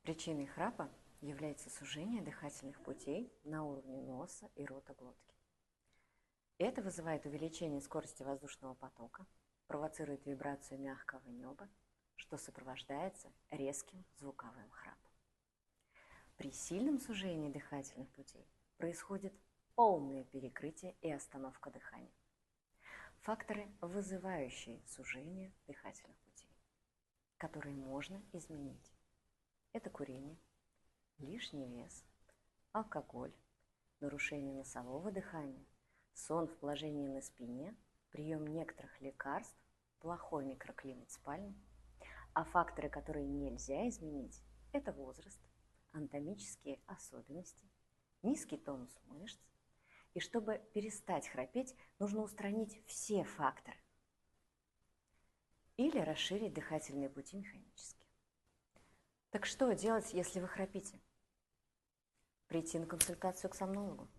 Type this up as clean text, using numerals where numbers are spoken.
Причиной храпа является сужение дыхательных путей на уровне носа и рота глотки. Это вызывает увеличение скорости воздушного потока, провоцирует вибрацию мягкого неба, что сопровождается резким звуковым храпом. При сильном сужении дыхательных путей происходит полное перекрытие и остановка дыхания. Факторы, вызывающие сужение дыхательных путей, которые можно изменить. Это курение, лишний вес, алкоголь, нарушение носового дыхания, сон в положении на спине, прием некоторых лекарств, плохой микроклимат спальни. А факторы, которые нельзя изменить, это возраст, анатомические особенности, низкий тонус мышц. И чтобы перестать храпеть, нужно устранить все факторы или расширить дыхательные пути механически. Так что делать, если вы храпите? Прийти на консультацию к сомнологу.